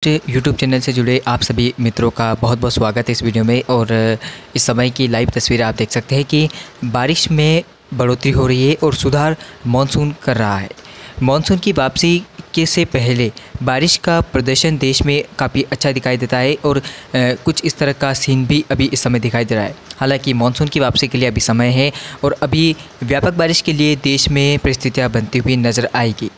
YouTube channel से जुड़े आप सभी मित्रों का बहुत बहुत स्वागत है इस वीडियो में। और इस समय की लाइव तस्वीर आप देख सकते हैं कि बारिश में बढ़ोतरी हो रही है और सुधार मानसून कर रहा है। मानसून की वापसी के से पहले बारिश का प्रदर्शन देश में काफ़ी अच्छा दिखाई देता है और कुछ इस तरह का सीन भी अभी इस समय दिखाई दे रहा है। हालांकि मानसून की वापसी के लिए अभी समय है और अभी व्यापक बारिश के लिए देश में परिस्थितियाँ बनती हुई नज़र आएगी।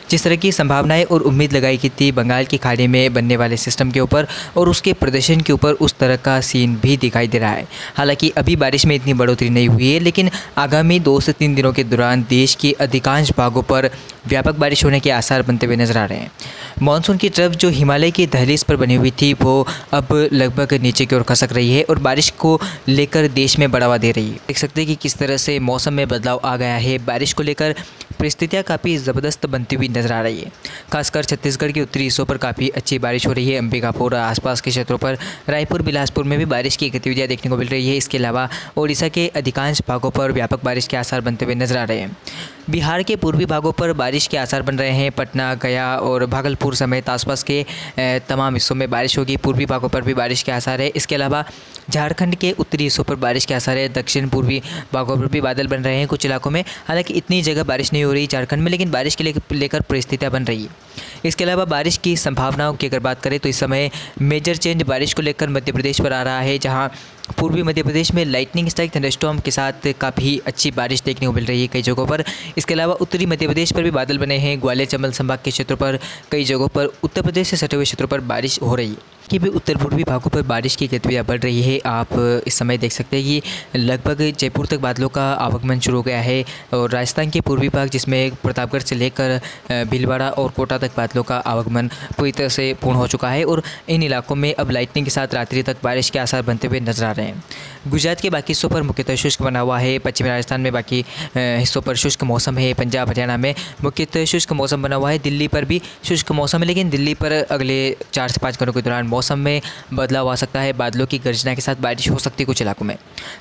जिस तरह की संभावनाएं और उम्मीद लगाई गई थी बंगाल की खाड़ी में बनने वाले सिस्टम के ऊपर और उसके प्रदर्शन के ऊपर, उस तरह का सीन भी दिखाई दे रहा है। हालांकि अभी बारिश में इतनी बढ़ोतरी नहीं हुई है, लेकिन आगामी 2 से 3 दिनों के दौरान देश के अधिकांश भागों पर व्यापक बारिश होने के आसार बनते हुए नजर आ रहे हैं। मानसून की ट्रफ जो हिमालय की दहलीज पर बनी हुई थी वो अब लगभग नीचे की ओर खसक रही है और बारिश को लेकर देश में बढ़ावा दे रही है। देख सकते हैं कि किस तरह से मौसम में बदलाव आ गया है। बारिश को लेकर परिस्थितियाँ काफ़ी ज़बरदस्त बनती हुई नज़र आ रही है। खासकर छत्तीसगढ़ के उत्तरी हिस्सों पर काफ़ी अच्छी बारिश हो रही है। अंबिकापुर आसपास के क्षेत्रों पर, रायपुर बिलासपुर में भी बारिश की गतिविधियाँ देखने को मिल रही है। इसके अलावा ओडिशा के अधिकांश भागों पर व्यापक बारिश के आसार बनते हुए नजर आ रहे हैं। बिहार के पूर्वी भागों पर बारिश के आसार बन रहे हैं। पटना, गया और भागलपुर समेत आसपास के तमाम हिस्सों में बारिश होगी। पूर्वी भागों पर भी बारिश के आसार है। इसके अलावा झारखंड के उत्तरी हिस्सों पर बारिश के आसार है। दक्षिण पूर्वी भागों पर भी बादल बन रहे हैं कुछ इलाकों में। हालांकि इतनी जगह बारिश नहीं हो रही झारखंड में, लेकिन बारिश के लेकर परिस्थितियाँ बन रही है। इसके अलावा बारिश की संभावनाओं की अगर बात करें तो इस समय मेजर चेंज बारिश को लेकर मध्य प्रदेश पर आ रहा है, जहां पूर्वी मध्य प्रदेश में लाइटनिंग स्ट्राइक थंडरस्टॉर्म के साथ काफ़ी अच्छी बारिश देखने को मिल रही है कई जगहों पर। इसके अलावा उत्तरी मध्य प्रदेश पर भी बादल बने हैं। ग्वालियर चंबल संभाग के क्षेत्रों पर कई जगहों पर उत्तर प्रदेश से सटे हुए क्षेत्रों पर बारिश हो रही है कि भी उत्तर पूर्वी भागों पर बारिश की गतिविधियाँ बढ़ रही है। आप इस समय देख सकते हैं कि लगभग जयपुर तक बादलों का आवागमन शुरू हो गया है और राजस्थान के पूर्वी भाग जिसमें प्रतापगढ़ से लेकर भीलवाड़ा और कोटा तक बादलों का आवागमन पूरी तरह से पूर्ण हो चुका है और इन इलाकों में अब लाइटनिंग के साथ रात्रि तक बारिश के आसार बनते हुए नजर आ रहे हैं। गुजरात के बाकी हिस्सों पर मुख्यतः शुष्क बना हुआ है। पश्चिमी राजस्थान में बाकी हिस्सों पर शुष्क मौसम है। पंजाब हरियाणा में मुख्यतः शुष्क मौसम बना हुआ है। दिल्ली पर भी शुष्क मौसम है, लेकिन दिल्ली पर अगले 4 से 5 घंटों के दौरान मौसम में बदलाव आ सकता है। बादलों की गर्जना के साथ बारिश हो सकती है कुछ इलाकों में।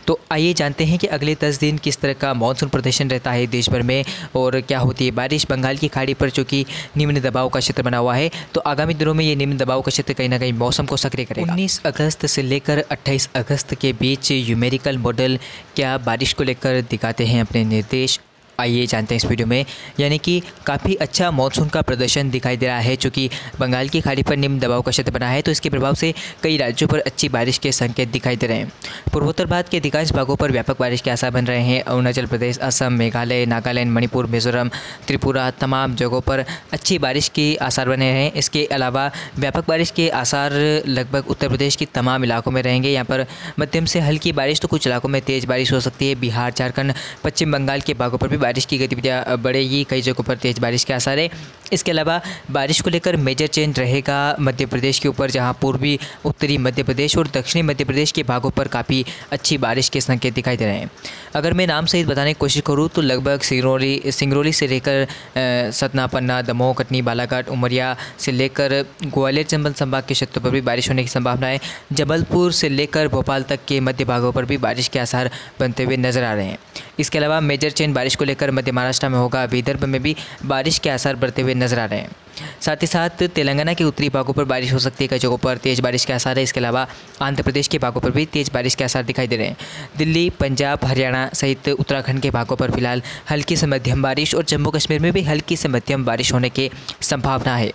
तो आइए जानते हैं कि अगले 10 दिन किस तरह का मानसून प्रदर्शन रहता है देश भर में और क्या होती है बारिश। बंगाल की खाड़ी पर चूँकि निम्न दबाव का क्षेत्र बना हुआ है, तो आगामी दिनों में ये निम्न दबाव का क्षेत्र कहीं ना कहीं मौसम को सक्रिय करेगा। 19 अगस्त से लेकर 28 अगस्त के बीच न्यूमेरिकल मॉडल क्या बारिश को लेकर दिखाते हैं अपने निर्देश, आइए जानते हैं इस वीडियो में। यानी कि काफ़ी अच्छा मानसून का प्रदर्शन दिखाई दे रहा है। चूँकि बंगाल की खाड़ी पर निम्न दबाव का क्षेत्र बना है, तो इसके प्रभाव से कई राज्यों पर अच्छी बारिश के संकेत दिखाई दे रहे हैं। पूर्वोत्तर भारत के अधिकांश भागों पर व्यापक बारिश के आसार बन रहे हैं। अरुणाचल प्रदेश, असम, मेघालय, नागालैंड, मणिपुर, मिजोरम, त्रिपुरा, तमाम जगहों पर अच्छी बारिश के आसार बने हैं। इसके अलावा व्यापक बारिश के आसार लगभग उत्तर प्रदेश के तमाम इलाकों में रहेंगे। यहाँ पर मध्यम से हल्की बारिश, तो कुछ इलाकों में तेज़ बारिश हो सकती है। बिहार, झारखंड, पश्चिम बंगाल के भागों पर भी बारिश की गतिविधियाँ बढ़ेगी। कई जगहों पर तेज़ बारिश के आसार है। इसके अलावा बारिश को लेकर मेजर चेंज रहेगा मध्य प्रदेश के ऊपर, जहां पूर्वी उत्तरी मध्य प्रदेश और दक्षिणी मध्य प्रदेश के भागों पर काफ़ी अच्छी बारिश के संकेत दिखाई दे रहे हैं। अगर मैं नाम सहित बताने की कोशिश करूं तो लगभग सिंगरौली से लेकर सतना, पन्ना, दमोह, कटनी, बालाघाट, उमरिया से लेकर ग्वालियर चंबल संभाग के क्षेत्रों पर भी बारिश होने की संभावना है। जबलपुर से लेकर भोपाल तक के मध्य भागों पर भी बारिश के आसार बनते हुए नजर आ रहे हैं। इसके अलावा मेजर चेंज बारिश को लेकर मध्य महाराष्ट्र में होगा। विदर्भ में भी बारिश के आसार बढ़ते हुए नजर आ रहे हैं। साथ ही साथ तेलंगाना के उत्तरी भागों पर बारिश हो सकती है। कई जगहों पर तेज़ बारिश के आसार है। इसके अलावा आंध्र प्रदेश के भागों पर भी तेज़ बारिश के आसार दिखाई दे रहे हैं। दिल्ली, पंजाब, हरियाणा सहित उत्तराखंड के भागों पर फिलहाल हल्की से मध्यम बारिश और जम्मू कश्मीर में भी हल्की से मध्यम बारिश होने की संभावना है।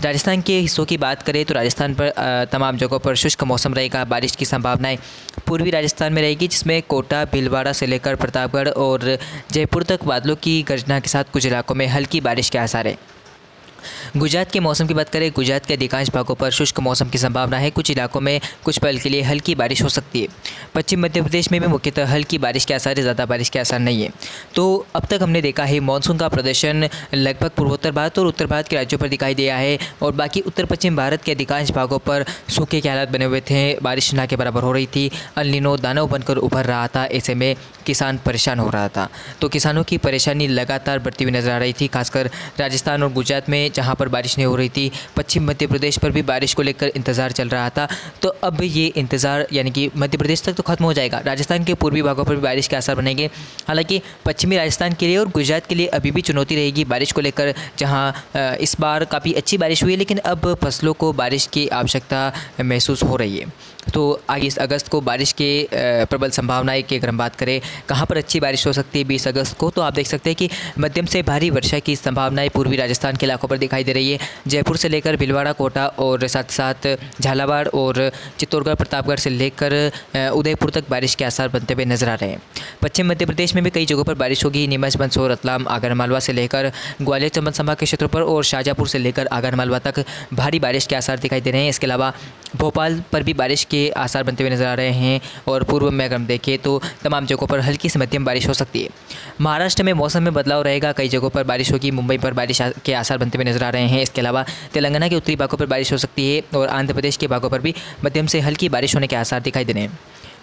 राजस्थान के हिस्सों की बात करें तो राजस्थान पर तमाम जगहों पर शुष्क मौसम रहेगा। बारिश की संभावनाएं पूर्वी राजस्थान में रहेगी, जिसमें कोटा, भीलवाड़ा से लेकर प्रतापगढ़ और जयपुर तक बादलों की गर्जना के साथ कुछ इलाकों में हल्की बारिश के आसार है। गुजरात के मौसम की बात करें, गुजरात के अधिकांश भागों पर शुष्क मौसम की संभावना है। कुछ इलाकों में कुछ पल के लिए हल्की बारिश हो सकती है। पश्चिम मध्य प्रदेश में भी मुख्यतः हल्की बारिश के आसार है, ज़्यादा बारिश के आसार नहीं है। तो अब तक हमने देखा है मानसून का प्रदर्शन लगभग पूर्वोत्तर भारत और उत्तर भारत के राज्यों पर दिखाई दिया है और बाकी उत्तर पश्चिम भारत के अधिकांश भागों पर सूखे के हालात बने हुए थे। बारिश ना के बराबर हो रही थी। अल नीनो दानव बनकर उभर रहा था। ऐसे में किसान परेशान हो रहा था। तो किसानों की परेशानी लगातार बढ़ती हुई नज़र आ रही थी, खासकर राजस्थान और गुजरात में जहाँ पर बारिश नहीं हो रही थी। पश्चिम मध्य प्रदेश पर भी बारिश को लेकर इंतज़ार चल रहा था। तो अब ये इंतज़ार यानी कि मध्य प्रदेश तक तो खत्म हो जाएगा, राजस्थान के पूर्वी भागों पर भी बारिश के आसार बनेंगे। हालांकि पश्चिमी राजस्थान के लिए और गुजरात के लिए अभी भी चुनौती रहेगी बारिश को लेकर, जहाँ इस बार काफ़ी अच्छी बारिश हुई है, लेकिन अब फसलों को बारिश की आवश्यकता महसूस हो रही है। तो आगे 20 अगस्त को बारिश के प्रबल संभावनाएं की अगर हम बात करें, कहाँ पर अच्छी बारिश हो सकती है 20 अगस्त को, तो आप देख सकते हैं कि मध्यम से भारी वर्षा की संभावनाएं पूर्वी राजस्थान के इलाकों पर दिखाई दे रही है। जयपुर से लेकर भीलवाड़ा, कोटा और साथ साथ झालावाड़ और चित्तौड़गढ़, प्रतापगढ़ से लेकर उदयपुर तक बारिश के आसार बनते हुए नजर आ रहे हैं। पश्चिम मध्य प्रदेश में भी कई जगहों पर बारिश होगी। नीमच, मंदसौर, रतलाम, आगरमालवा से लेकर ग्वालियर चंबल संभाग के क्षेत्रों पर और शाहजहाँपुर से लेकर आगरमालवा तक भारी बारिश के आसार दिखाई दे रहे हैं। इसके अलावा भोपाल पर भी बारिश के आसार बनते हुए नजर आ रहे हैं और पूर्व में अगर हम देखें तो तमाम जगहों पर हल्की से मध्यम बारिश हो सकती है। महाराष्ट्र में मौसम में बदलाव रहेगा, कई जगहों पर बारिश होगी। मुंबई पर बारिश के आसार बनते हुए नजर आ रहे हैं। इसके अलावा तेलंगाना के उत्तरी भागों पर बारिश हो सकती है और आंध्र प्रदेश के भागों पर भी मध्यम से हल्की बारिश होने के आसार दिखाई दे रहे हैं।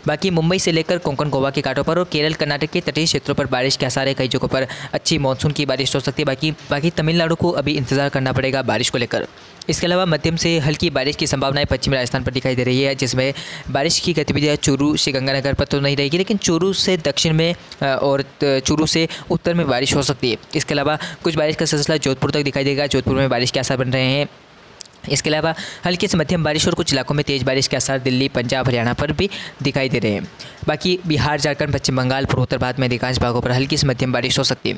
बाकी मुंबई से लेकर कोंकण, गोवा के घाटों पर और केरल, कर्नाटक के तटीय क्षेत्रों पर बारिश के आसार है। कई जगहों पर अच्छी मानसून की बारिश हो सकती है। बाकी तमिलनाडु को अभी इंतजार करना पड़ेगा बारिश को लेकर। इसके अलावा मध्यम से हल्की बारिश की संभावनाएं पश्चिमी राजस्थान पर दिखाई दे रही है, जिसमें बारिश की गतिविधियां चूरू से गंगानगर पर तो नहीं रहेगी, लेकिन चूरू से दक्षिण में और चूरू से उत्तर में बारिश हो सकती है। इसके अलावा कुछ बारिश का सिलसिला जोधपुर तक दिखाई देगा, जोधपुर में बारिश के आसार बन रहे हैं। इसके अलावा हल्की से मध्यम बारिश और कुछ इलाकों में तेज़ बारिश के आसार दिल्ली, पंजाब, हरियाणा पर भी दिखाई दे रहे हैं। बाकी बिहार, झारखंड, पश्चिम बंगाल, पूर्वोत्तर भारत में अधिकांश भागों पर हल्की से मध्यम बारिश हो सकती है।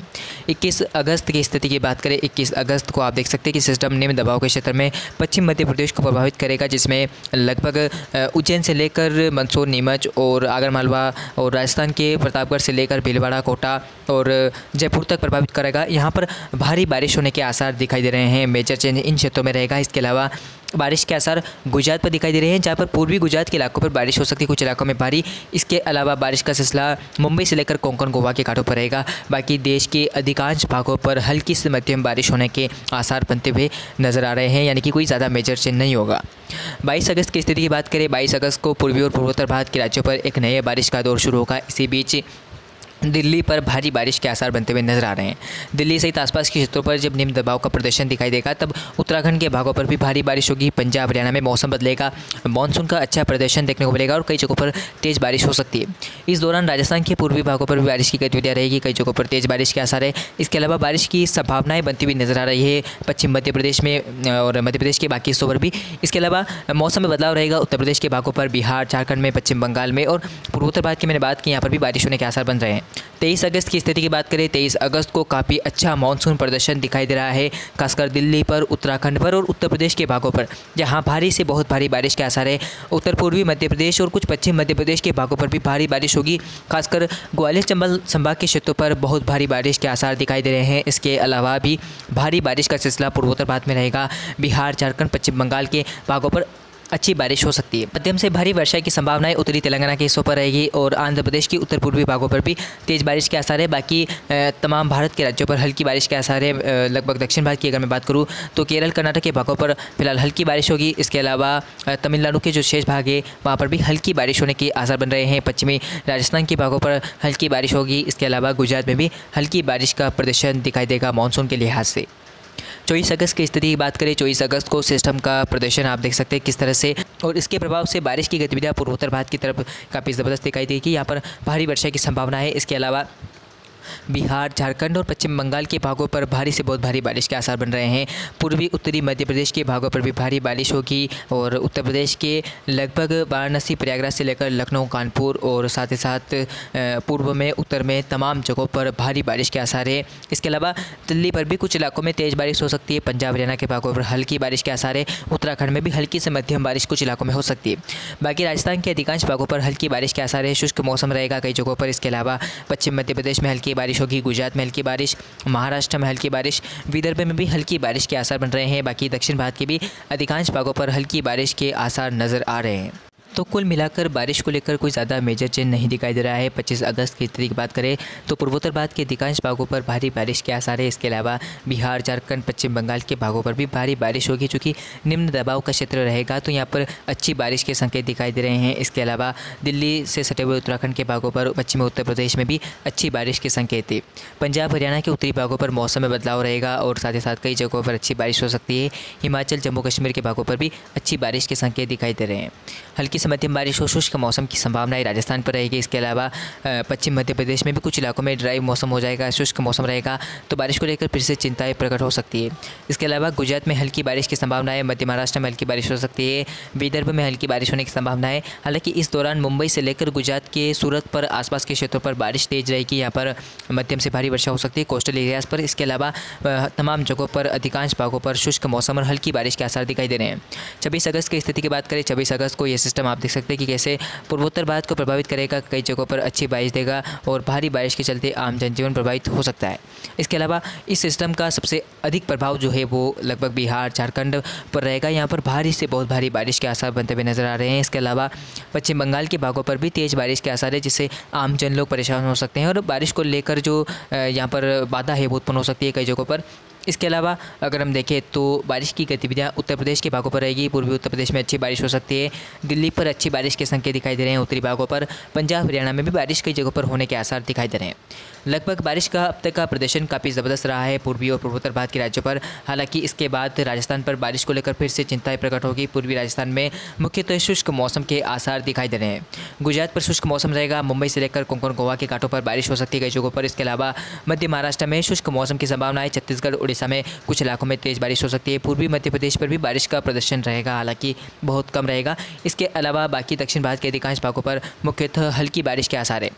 21 अगस्त की स्थिति की बात करें, 21 अगस्त को आप देख सकते हैं कि सिस्टम निम्न दबाव के क्षेत्र में पश्चिम मध्य प्रदेश को प्रभावित करेगा, जिसमें लगभग उज्जैन से लेकर मंदसौर, नीमच और आगरमालवा और राजस्थान के प्रतापगढ़ से लेकर भीलवाड़ा, कोटा और जयपुर तक प्रभावित करेगा। यहाँ पर भारी बारिश होने के आसार दिखाई दे रहे हैं। मेजर चेंज इन क्षेत्रों में रहेगा। इसके अलावा बारिश के आसार गुजरात पर दिखाई दे रहे हैं, जहाँ पर पूर्वी गुजरात के इलाकों पर बारिश हो सकती है, कुछ इलाकों में भारी। इसके अलावा बारिश का सिलसिला मुंबई से लेकर कोंकण, गोवा के घाटों पर रहेगा। बाकी देश के अधिकांश भागों पर हल्की से मध्यम बारिश होने के आसार बनते हुए नजर आ रहे हैं, यानी कि कोई ज़्यादा मेजर चेंज नहीं होगा। 22 अगस्त की स्थिति की बात करें, 22 अगस्त को पूर्वी और पूर्वोत्तर भारत के राज्यों पर एक नए बारिश का दौर शुरू होगा। इसी बीच दिल्ली पर भारी बारिश के आसार बनते हुए नजर आ रहे हैं। दिल्ली सहित आसपास के क्षेत्रों पर जब निम्न दबाव का प्रदर्शन दिखाई देगा, तब उत्तराखंड के भागों पर भी भारी बारिश होगी। पंजाब, हरियाणा में मौसम बदलेगा, मानसून का अच्छा प्रदर्शन देखने को मिलेगा और कई जगहों पर तेज़ बारिश हो सकती है। इस दौरान राजस्थान के पूर्वी भागों पर भी बारिश की गतिविधियाँ रहेगी, कई जगहों पर तेज़ बारिश के आसार है। इसके अलावा बारिश की संभावनाएं बनती हुई नजर आ रही है पश्चिम मध्य प्रदेश में और मध्य प्रदेश के बाकी हिस्सों पर भी। इसके अलावा मौसम में बदलाव रहेगा उत्तर प्रदेश के भागों पर, बिहार, झारखंड में, पश्चिम बंगाल में और पूर्वोत्तर भारत की मैंने बात की, यहाँ पर भी बारिश होने के आसार बन रहे हैं। 23 अगस्त की स्थिति की बात करें, 23 अगस्त को काफ़ी अच्छा मानसून प्रदर्शन दिखाई दे रहा है, खासकर दिल्ली पर, उत्तराखंड पर और उत्तर प्रदेश के भागों पर, जहां भारी से बहुत भारी बारिश के आसार है। उत्तर पूर्वी मध्य प्रदेश और कुछ पश्चिम मध्य प्रदेश के भागों पर भी भारी बारिश होगी, खासकर ग्वालियर चंबल संभाग के क्षेत्रों पर बहुत भारी बारिश के आसार दिखाई दे रहे हैं। इसके अलावा भी भारी बारिश का सिलसिला पूर्वोत्तर भारत में रहेगा। बिहार, झारखंड, पश्चिम बंगाल के भागों पर अच्छी बारिश हो सकती है। मध्यम से भारी वर्षा की संभावनाएं उत्तरी तेलंगाना के हिस्सों पर रहेगी और आंध्र प्रदेश की उत्तर पूर्वी भागों पर भी तेज़ बारिश के आसार है। बाकी तमाम भारत के राज्यों पर हल्की बारिश के आसार है। लगभग दक्षिण भारत की अगर मैं बात करूं तो केरल, कर्नाटक के भागों पर फिलहाल हल्की बारिश होगी। इसके अलावा तमिलनाडु के जो शेष भाग है वहाँ पर भी हल्की बारिश होने के आसार बन रहे हैं। पश्चिमी राजस्थान के भागों पर हल्की बारिश होगी। इसके अलावा गुजरात में भी हल्की बारिश का प्रदर्शन दिखाई देगा मानसून के लिहाज से। 24 अगस्त की स्थिति की बात करें, 24 अगस्त को सिस्टम का प्रदर्शन आप देख सकते हैं किस तरह से, और इसके प्रभाव से बारिश की गतिविधियां पूर्वोत्तर भारत की तरफ काफ़ी ज़बरदस्त दिखाई देगी। यहाँ पर भारी वर्षा की संभावना है। इसके अलावा बिहार, झारखंड और पश्चिम बंगाल के भागों पर भारी से बहुत भारी बारिश के आसार बन रहे हैं। पूर्वी उत्तरी मध्य प्रदेश के भागों पर भी भारी बारिश होगी और उत्तर प्रदेश के लगभग वाराणसी, प्रयागराज से लेकर लखनऊ, कानपुर और साथ ही साथ पूर्व में, उत्तर में तमाम जगहों पर भारी बारिश के आसार है। इसके अलावा दिल्ली पर भी कुछ इलाकों में तेज़ बारिश हो सकती है। पंजाब, हरियाणा के भागों पर हल्की बारिश के आसार है। उत्तराखंड में भी हल्की से मध्यम बारिश कुछ इलाकों में हो सकती है। बाकी राजस्थान के अधिकांश भागों पर हल्की बारिश के आसार है। शुष्क मौसम रहेगा कई जगहों पर। इसके अलावा पश्चिम मध्य प्रदेश में हल्की बारिश होगी, गुजरात में हल्की बारिश, महाराष्ट्र में हल्की बारिश, विदर्भ में भी हल्की बारिश के आसार बन रहे हैं। बाकी दक्षिण भारत के भी अधिकांश भागों पर हल्की बारिश के आसार नज़र आ रहे हैं। तो कुल मिलाकर बारिश को लेकर कोई ज़्यादा मेजर चेंज नहीं दिखाई दे रहा है। 25 अगस्त की स्थिति की बात करें तो पूर्वोत्तर भारत के अधिकांश भागों पर भारी बारिश के आसार है। इसके अलावा बिहार, झारखंड, पश्चिम बंगाल के भागों पर भी भारी बारिश होगी। चूँकि निम्न दबाव का क्षेत्र रहेगा तो यहाँ पर अच्छी बारिश के संकेत दिखाई दे रहे हैं। इसके अलावा दिल्ली से सटे हुए उत्तराखंड के भागों पर, पश्चिमी उत्तर प्रदेश में भी अच्छी बारिश के संकेत है। पंजाब, हरियाणा के उत्तरी भागों पर मौसम में बदलाव रहेगा और साथ ही साथ कई जगहों पर अच्छी बारिश हो सकती है। हिमाचल, जम्मू कश्मीर के भागों पर भी अच्छी बारिश के संकेत दिखाई दे रहे हैं। हल्की से मध्यम बारिश हो, शुष्क मौसम की संभावना राजस्थान पर रहेगी। इसके अलावा पश्चिम मध्य प्रदेश में भी कुछ इलाकों में ड्राई मौसम हो जाएगा, शुष्क मौसम रहेगा, तो बारिश को लेकर फिर से चिंताएं प्रकट हो सकती है। इसके अलावा गुजरात में हल्की बारिश की संभावना है, मध्य महाराष्ट्र में हल्की बारिश हो सकती है, विदर्भ में हल्की बारिश होने की संभावना है। हालांकि इस दौरान मुंबई से लेकर गुजरात के सूरत पर आसपास के क्षेत्रों पर बारिश तेज रहेगी। यहाँ पर मध्यम से भारी वर्षा हो सकती है कोस्टल एरियाज़ पर। इसके अलावा तमाम जगहों पर, अधिकांश भागों पर शुष्क मौसम और हल्की बारिश के आसार दिखाई दे रहे हैं। 26 अगस्त की स्थिति की बात करें, 26 अगस्त को यह सिस्टम आप देख सकते हैं कि कैसे पूर्वोत्तर भारत को प्रभावित करेगा। कई जगहों पर अच्छी बारिश देगा और भारी बारिश के चलते आम जनजीवन प्रभावित हो सकता है। इसके अलावा इस सिस्टम का सबसे अधिक प्रभाव जो है वो लगभग बिहार, झारखंड पर रहेगा। यहाँ पर भारी से बहुत भारी बारिश के आसार बनते हुए नजर आ रहे हैं। इसके अलावा पश्चिम बंगाल के भागों पर भी तेज़ बारिश के आसार है, जिससे आम जन लोग परेशान हो सकते हैं और बारिश को लेकर जो यहाँ पर बाधा है वो उत्पन्न हो सकती है कई जगहों पर। इसके अलावा अगर हम देखें तो बारिश की गतिविधियां उत्तर प्रदेश के भागों पर रहेगी। पूर्वी उत्तर प्रदेश में अच्छी बारिश हो सकती है। दिल्ली पर अच्छी बारिश के संकेत दिखाई दे रहे हैं। उत्तरी भागों पर, पंजाब, हरियाणा में भी बारिश कई जगहों पर होने के आसार दिखाई दे रहे हैं। लगभग बारिश का अब तक का प्रदर्शन काफ़ी ज़बरदस्त रहा है पूर्वी और पूर्वोत्तर भारत के राज्यों पर। हालांकि इसके बाद राजस्थान पर बारिश को लेकर फिर से चिंताएं प्रकट होगी। पूर्वी राजस्थान में मुख्यतः शुष्क मौसम के आसार दिखाई दे रहे हैं। गुजरात पर शुष्क मौसम रहेगा। मुंबई से लेकर कोंकण, गोवा के घाटों पर बारिश हो सकती है कई जगहों पर। इसके अलावा मध्य महाराष्ट्र में शुष्क मौसम की संभावना है। छत्तीसगढ़, उड़ीसा में कुछ इलाकों में तेज़ बारिश हो सकती है। पूर्वी मध्य प्रदेश पर भी बारिश का प्रदर्शन रहेगा, हालांकि बहुत कम रहेगा। इसके अलावा बाकी दक्षिण भारत के अधिकांश भागों पर मुख्यतः हल्की बारिश के आसार है।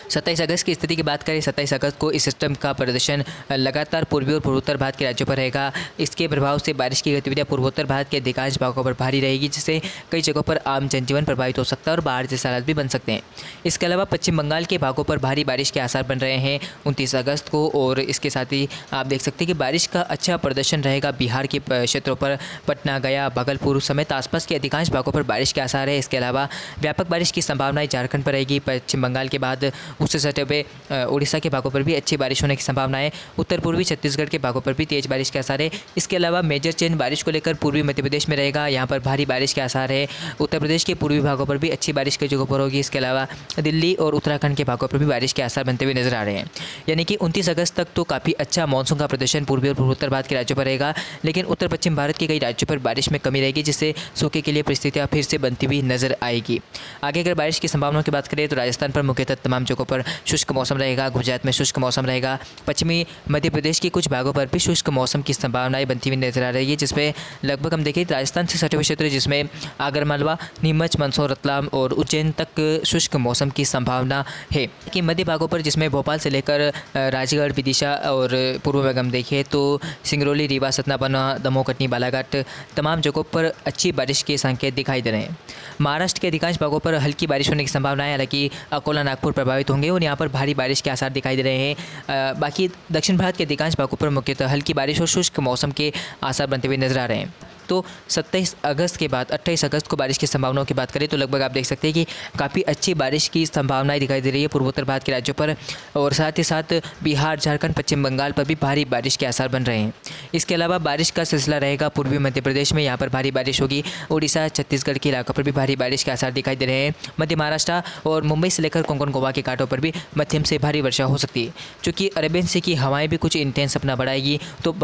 27 अगस्त की स्थिति की बात करें, 27 अगस्त को इस सिस्टम का प्रदर्शन लगातार पूर्वी और पूर्वोत्तर भारत के राज्यों पर रहेगा। इसके प्रभाव से बारिश की गतिविधियां पूर्वोत्तर भारत के अधिकांश भागों पर भारी रहेगी, जिससे कई जगहों पर आम जनजीवन प्रभावित हो सकता है और बाढ़ जैसे हालात भी बन सकते हैं। इसके अलावा पश्चिम बंगाल के भागों पर भारी बारिश के आसार बन रहे हैं 29 अगस्त को। और इसके साथ ही आप देख सकते हैं कि बारिश का अच्छा प्रदर्शन रहेगा बिहार के क्षेत्रों पर। पटना, गया, भागलपुर समेत आसपास के अधिकांश भागों पर बारिश के आसार है। इसके अलावा व्यापक बारिश की संभावनाएं झारखंड पर रहेगी। पश्चिम बंगाल के बाद उससे सटे हुए उड़ीसा के भागों पर भी अच्छी बारिश होने की संभावना है। उत्तर पूर्वी छत्तीसगढ़ के भागों पर भी तेज बारिश के आसार है। इसके अलावा मेजर चेंज बारिश को लेकर पूर्वी मध्य प्रदेश में रहेगा। यहाँ पर भारी बारिश के आसार है। उत्तर प्रदेश के पूर्वी भागों पर भी अच्छी बारिश कई जगहों पर होगी। इसके अलावा दिल्ली और उत्तराखंड के भागों पर भी बारिश के आसार बनते हुए नजर आ रहे हैं। यानी कि 29 अगस्त तक तो काफ़ी अच्छा मानसून का प्रदर्शन पूर्वी और पूर्वोत्तर भारत के राज्यों पर रहेगा, लेकिन उत्तर पश्चिम भारत के कई राज्यों पर बारिश में कमी रहेगी, जिससे सूखे के लिए परिस्थितियाँ फिर से बनती हुई नजर आएगी। आगे अगर बारिश की संभावनाओं की बात करें तो राजस्थान पर मुख्यतः तमाम जगहों पर शुष्क मौसम रहेगा। गुजरात में शुष्क मौसम रहेगा। पश्चिमी मध्य प्रदेश के कुछ भागों पर भी शुष्क मौसम की संभावनाएं बनती हुई नजर आ रही है, जिसमें लगभग हम देखें राजस्थान से सटे हुए क्षेत्र जिसमें आगरमालवा, नीमच, मंदसौर, रतलाम और उज्जैन तक शुष्क मौसम की संभावना है। कि मध्य भागों पर जिसमें भोपाल से लेकर राजगढ़, विदिशा और पूर्व में हम देखें तो सिंगरौली, रीवा, सतना, बना, दमोह, कटनी, बालाघाट तमाम जगहों पर अच्छी बारिश के संकेत दिखाई दे रहे हैं। महाराष्ट्र के अधिकांश भागों पर हल्की बारिश होने की संभावना है। हालांकि अकोला, नागपुर प्रभावित होंगे और यहाँ पर भारी बारिश के आसार दिखाई दे रहे हैं। बाकी दक्षिण भारत के अधिकांश भागों पर मुख्यतः हल्की बारिश और शुष्क मौसम के आसार बनते हुए नजर आ रहे हैं। तो 27 अगस्त के बाद 28 अगस्त को बारिश की संभावनाओं की बात करें तो लगभग आप देख सकते हैं कि काफ़ी अच्छी बारिश की संभावनाएं दिखाई दे रही है पूर्वोत्तर भारत के राज्यों पर, और साथ ही साथ बिहार, झारखंड, पश्चिम बंगाल पर भी भारी बारिश के आसार बन रहे हैं। इसके अलावा बारिश का सिलसिला रहेगा पूर्वी मध्य प्रदेश में, यहाँ पर भारी बारिश होगी। उड़ीसा, छत्तीसगढ़ के इलाकों पर भी भारी बारिश के आसार दिखाई दे रहे हैं। मध्य महाराष्ट्र और मुंबई से लेकर कोंकण, गोवा के घाटों पर भी मध्यम से भारी वर्षा हो सकती है। चूँकि अरेबियन सी की हवाएं भी कुछ इंटेंस अपना बढ़ाएगी, तो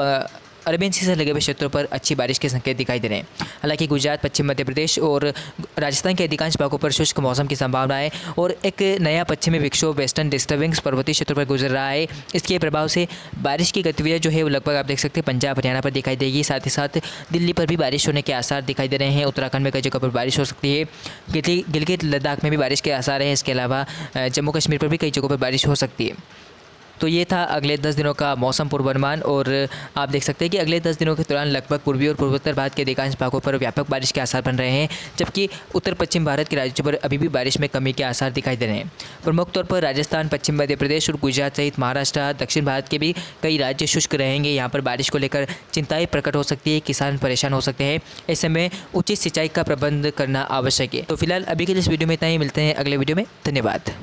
अरेबियन सी से लगे हुए क्षेत्रों पर अच्छी बारिश के संकेत दिखाई दे रहे हैं। हालांकि गुजरात, पश्चिम मध्य प्रदेश और राजस्थान के अधिकांश भागों पर शुष्क मौसम की संभावना है और एक नया पश्चिमी विक्षोभ वेस्टर्न डिस्टर्बेंस पर्वतीय क्षेत्रों पर गुजर रहा है। इसके प्रभाव से बारिश की गतिविधियाँ जो है वो लगभग आप देख सकते हैं पंजाब, हरियाणा पर दिखाई देगी। साथ ही साथ दिल्ली पर भी बारिश होने के आसार दिखाई दे रहे हैं। उत्तराखंड में कई जगह पर बारिश हो सकती है। गिलगित लद्दाख में भी बारिश के आसार हैं। इसके अलावा जम्मू कश्मीर पर भी कई जगहों पर बारिश हो सकती है। तो ये था अगले 10 दिनों का मौसम पूर्वानुमान। और आप देख सकते हैं कि अगले 10 दिनों के दौरान लगभग पूर्वी और पूर्वोत्तर भारत के अधिकांश भागों पर व्यापक बारिश के आसार बन रहे हैं, जबकि उत्तर पश्चिम भारत के राज्यों पर अभी भी बारिश में कमी के आसार दिखाई दे रहे हैं। प्रमुख तौर पर राजस्थान, पश्चिम मध्य प्रदेश और गुजरात सहित महाराष्ट्र, दक्षिण भारत के भी कई राज्य शुष्क रहेंगे। यहाँ पर बारिश को लेकर चिंताएं प्रकट हो सकती है, किसान परेशान हो सकते हैं। ऐसे में उचित सिंचाई का प्रबंध करना आवश्यक है। तो फिलहाल अभी के लिए इस वीडियो में इतना ही, मिलते हैं अगले वीडियो में। धन्यवाद।